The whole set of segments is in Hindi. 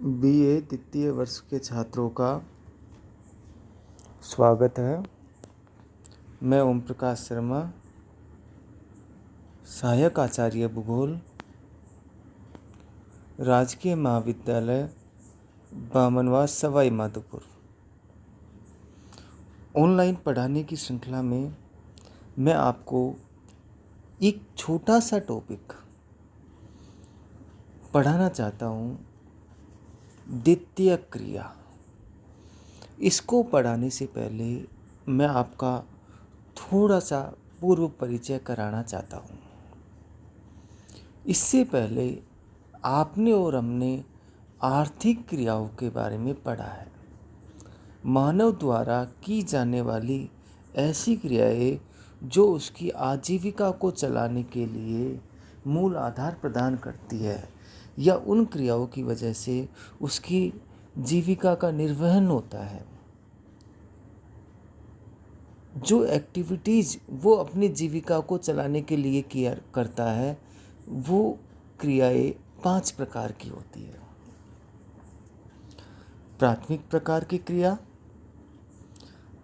बीए द्वितीय वर्ष के छात्रों का स्वागत है। मैं ओम प्रकाश शर्मा, सहायक आचार्य भूगोल, राजकीय महाविद्यालय बामनवास सवाई माधोपुर। ऑनलाइन पढ़ाने की श्रृंखला में मैं आपको एक छोटा सा टॉपिक पढ़ाना चाहता हूँ, द्वितीय क्रिया। इसको पढ़ाने से पहले मैं आपका थोड़ा सा पूर्व परिचय कराना चाहता हूँ। इससे पहले आपने और हमने आर्थिक क्रियाओं के बारे में पढ़ा है। मानव द्वारा की जाने वाली ऐसी क्रियाएं जो उसकी आजीविका को चलाने के लिए मूल आधार प्रदान करती है, या उन क्रियाओं की वजह से उसकी जीविका का निर्वहन होता है। जो एक्टिविटीज़ वो अपनी जीविका को चलाने के लिए किया करता है, वो क्रियाएं 5 प्रकार की होती है। प्राथमिक प्रकार की क्रिया,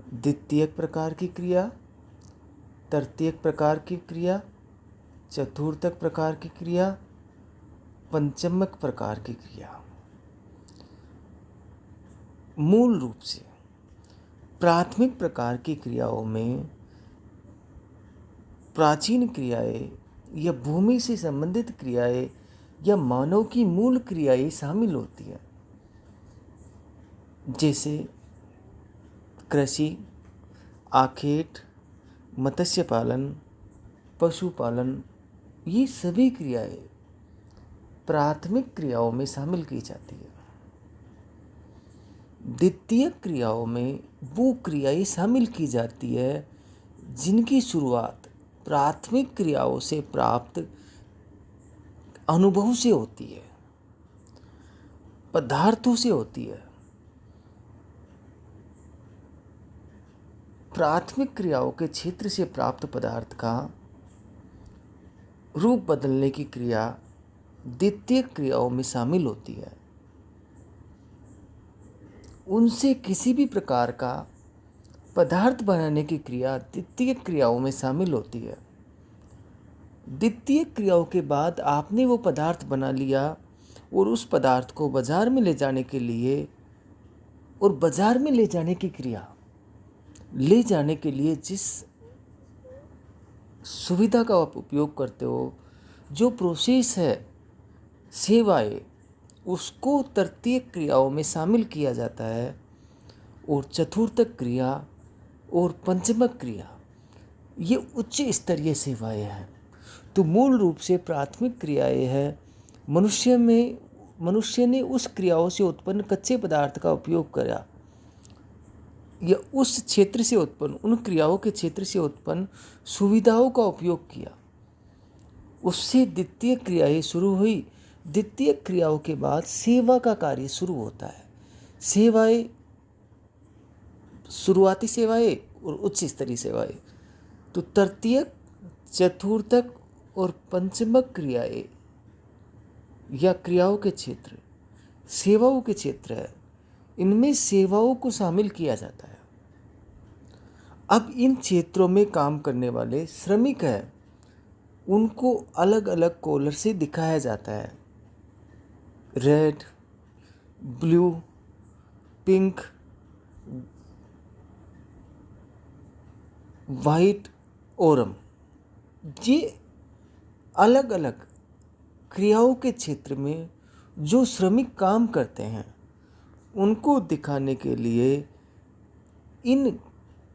द्वितीयक प्रकार की क्रिया, तृतीयक प्रकार की क्रिया, चतुर्थक प्रकार की क्रिया, पंचमक प्रकार की क्रिया। मूल रूप से प्राथमिक प्रकार की क्रियाओं में प्राचीन क्रियाएं या भूमि से संबंधित क्रियाएं या मानव की मूल क्रियाएं शामिल होती हैं, जैसे कृषि, आखेट, मत्स्य पालन, पशुपालन। ये सभी क्रियाएं प्राथमिक क्रियाओं में शामिल की जाती है। द्वितीय क्रियाओं में वो क्रियाएं शामिल की जाती है जिनकी शुरुआत प्राथमिक क्रियाओं से प्राप्त अनुभव से होती है, पदार्थों से होती है। प्राथमिक क्रियाओं के क्षेत्र से प्राप्त पदार्थ का रूप बदलने की क्रिया द्वितीय क्रियाओं में शामिल होती है। उनसे किसी भी प्रकार का पदार्थ बनाने की क्रिया द्वितीय क्रियाओं में शामिल होती है। द्वितीय क्रियाओं के बाद आपने वो पदार्थ बना लिया और उस पदार्थ को बाजार में ले जाने के लिए, और बाजार में ले जाने की क्रिया, ले जाने के लिए जिस सुविधा का आप उपयोग करते हो, जो प्रोसेस है, सेवाएं, उसको तृतीय क्रियाओं में शामिल किया जाता है। और चतुर्थक क्रिया और पंचमक क्रिया ये उच्च स्तरीय सेवाएं हैं। तो मूल रूप से प्राथमिक क्रियाएं हैं मनुष्य ने उस क्रियाओं से उत्पन्न कच्चे पदार्थ का उपयोग करा, या उस क्षेत्र से उत्पन्न, उन क्रियाओं के क्षेत्र से उत्पन्न सुविधाओं का उपयोग किया, उससे द्वितीय क्रियाएं शुरू हुई। द्वितीय क्रियाओं के बाद सेवा का कार्य शुरू होता है। सेवाएं, शुरुआती सेवाएं और उच्च स्तरीय सेवाएं। तो तृतीयक, चतुर्थक और पंचमक क्रियाएं या क्रियाओं के क्षेत्र सेवाओं के क्षेत्र है। इनमें सेवाओं को शामिल किया जाता है। अब इन क्षेत्रों में काम करने वाले श्रमिक हैं, उनको अलग अलग कॉलर से दिखाया जाता है। Red, blue, pink, white, Aurum. ये अलग अलग क्रियाओं के क्षेत्र में जो श्रमिक काम करते हैं, उनको दिखाने के लिए इन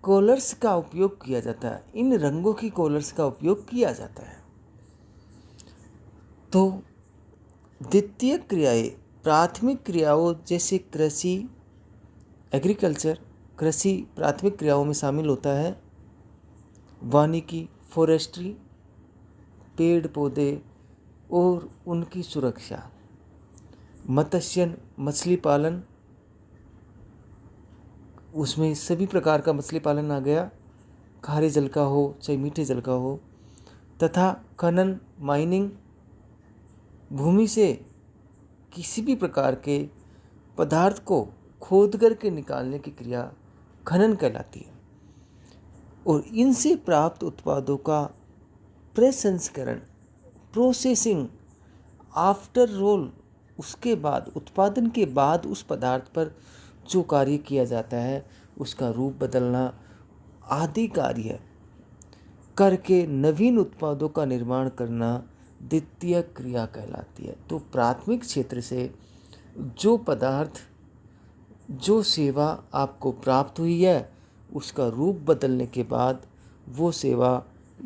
कॉलर्स का उपयोग किया जाता है, इन रंगों की कॉलर्स का उपयोग किया जाता है। तो द्वितीय क्रियाएं प्राथमिक क्रियाओं जैसे कृषि, एग्रीकल्चर, कृषि प्राथमिक क्रियाओं में शामिल होता है। वानिकी, फॉरेस्ट्री, पेड़ पौधे और उनकी सुरक्षा। मत्स्यन, मछली पालन, उसमें सभी प्रकार का मछली पालन आ गया, खारे जल का हो चाहे मीठे जल का हो। तथा खनन, माइनिंग, भूमि से किसी भी प्रकार के पदार्थ को खोद करके निकालने की क्रिया खनन कहलाती है। और इनसे प्राप्त उत्पादों का प्रसंस्करण, प्रोसेसिंग, आफ्टर रोल, उसके बाद उत्पादन के बाद उस पदार्थ पर जो कार्य किया जाता है उसका रूप बदलना आदि कार्य करके नवीन उत्पादों का निर्माण करना द्वितीय क्रिया कहलाती है। तो प्राथमिक क्षेत्र से जो पदार्थ, जो सेवा आपको प्राप्त हुई है उसका रूप बदलने के बाद वो सेवा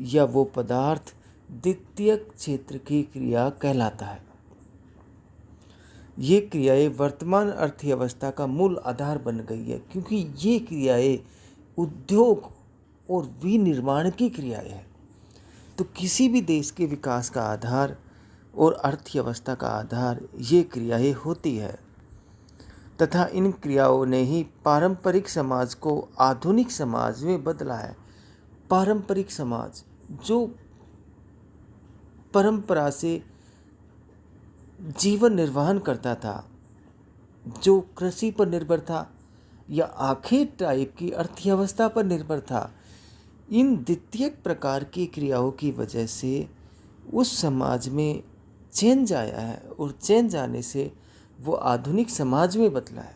या वो पदार्थ द्वितीय क्षेत्र की क्रिया कहलाता है। ये क्रियाएं वर्तमान अर्थव्यवस्था का मूल आधार बन गई है, क्योंकि ये क्रियाएं उद्योग और विनिर्माण की क्रियाएं हैं। तो किसी भी देश के विकास का आधार और अर्थव्यवस्था का आधार ये क्रियाएं होती है, तथा इन क्रियाओं ने ही पारंपरिक समाज को आधुनिक समाज में बदला है। पारंपरिक समाज जो परंपरा से जीवन निर्वाहन करता था, जो कृषि पर निर्भर था या आखिर टाइप की अर्थव्यवस्था पर निर्भर था, इन द्वितीय प्रकार की क्रियाओं की वजह से उस समाज में चेंज आया है और चेंज आने से वो आधुनिक समाज में बदला है।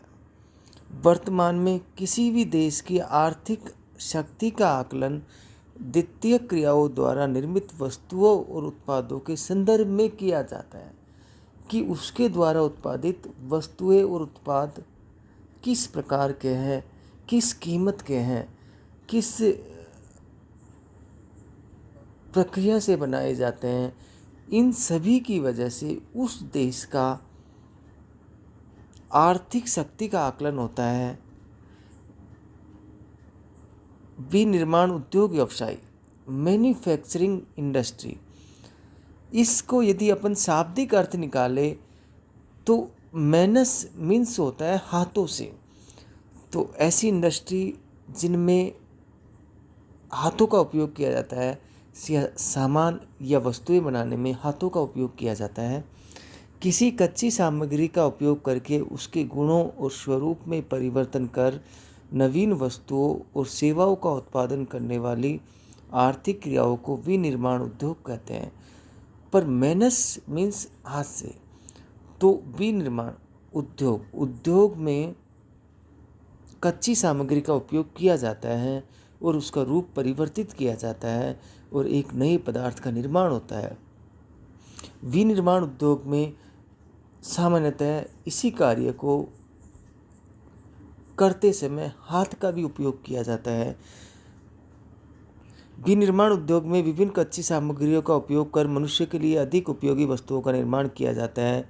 वर्तमान में किसी भी देश की आर्थिक शक्ति का आकलन द्वितीय क्रियाओं द्वारा निर्मित वस्तुओं और उत्पादों के संदर्भ में किया जाता है कि उसके द्वारा उत्पादित वस्तुएं और उत्पाद किस प्रकार के हैं, किस कीमत के हैं, किस प्रक्रिया से बनाए जाते हैं। इन सभी की वजह से उस देश का आर्थिक शक्ति का आकलन होता है। विनिर्माण उद्योग व्यवसाय, मैन्युफैक्चरिंग इंडस्ट्री, इसको यदि अपन शाब्दिक अर्थ निकाले तो मैनस मीन्स होता है हाथों से। तो ऐसी इंडस्ट्री जिनमें हाथों का उपयोग किया जाता है, सामान या वस्तुएं बनाने में हाथों का उपयोग किया जाता है। किसी कच्ची सामग्री का उपयोग करके उसके गुणों और स्वरूप में परिवर्तन कर नवीन वस्तुओं और सेवाओं का उत्पादन करने वाली आर्थिक क्रियाओं को विनिर्माण उद्योग कहते हैं। पर मैनस मीन्स हाथ से। तो विनिर्माण उद्योग में कच्ची सामग्री का उपयोग किया जाता है और उसका रूप परिवर्तित किया जाता है और एक नए पदार्थ का निर्माण होता है। विनिर्माण उद्योग में सामान्यतः इसी कार्य को करते समय हाथ का भी उपयोग किया जाता है। विनिर्माण उद्योग में विभिन्न कच्ची सामग्रियों का उपयोग कर मनुष्य के लिए अधिक उपयोगी वस्तुओं का निर्माण किया जाता है।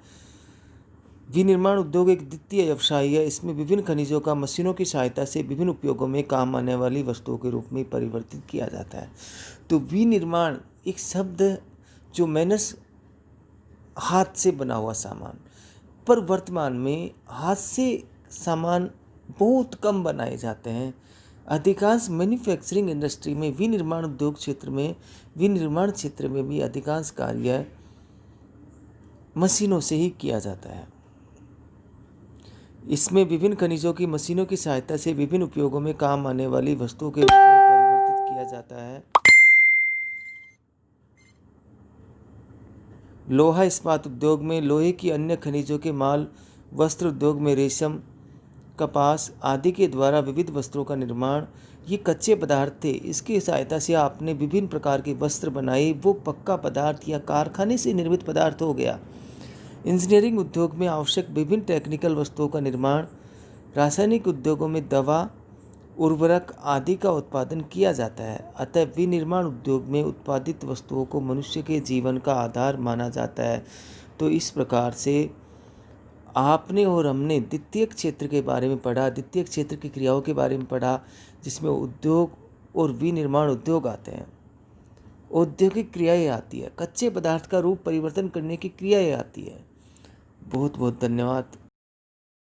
विनिर्माण उद्योग एक द्वितीय व्यवसाय है। इसमें विभिन्न खनिजों का मशीनों की सहायता से विभिन्न उपयोगों में काम आने वाली वस्तुओं के रूप में परिवर्तित किया जाता है। तो विनिर्माण एक शब्द जो मैनस हाथ से बना हुआ सामान, पर वर्तमान में हाथ से सामान बहुत कम बनाए जाते हैं। अधिकांश मैन्युफैक्चरिंग इंडस्ट्री में विनिर्माण उद्योग विनिर्माण क्षेत्र में भी अधिकांश कार्य मशीनों से ही किया जाता है। इसमें विभिन्न खनिजों की मशीनों की सहायता से विभिन्न उपयोगों में काम आने वाली वस्तुओं के रूप में परिवर्तित किया जाता है। लोहा इस्पात उद्योग में लोहे की अन्य खनिजों के माल, वस्त्र उद्योग में रेशम, कपास आदि के द्वारा विविध वस्त्रों का निर्माण, ये कच्चे पदार्थ थे। इसकी सहायता से आपने विभिन्न प्रकार के वस्त्र बनाए। वो पक्का पदार्थ या कारखाने से निर्मित पदार्थ हो गया। इंजीनियरिंग उद्योग में आवश्यक विभिन्न टेक्निकल वस्तुओं का निर्माण, रासायनिक उद्योगों में दवा, उर्वरक आदि का उत्पादन किया जाता है। अतः विनिर्माण उद्योग में उत्पादित वस्तुओं को मनुष्य के जीवन का आधार माना जाता है। तो इस प्रकार से आपने और हमने द्वितीय क्षेत्र के बारे में पढ़ा, द्वितीय क्षेत्र की क्रियाओं के बारे में पढ़ा, जिसमें उद्योग और विनिर्माण उद्योग आते हैं। औद्योगिक क्रियाएं आती है, कच्चे पदार्थ का रूप परिवर्तन करने की क्रियाएं आती है। बहुत बहुत धन्यवाद।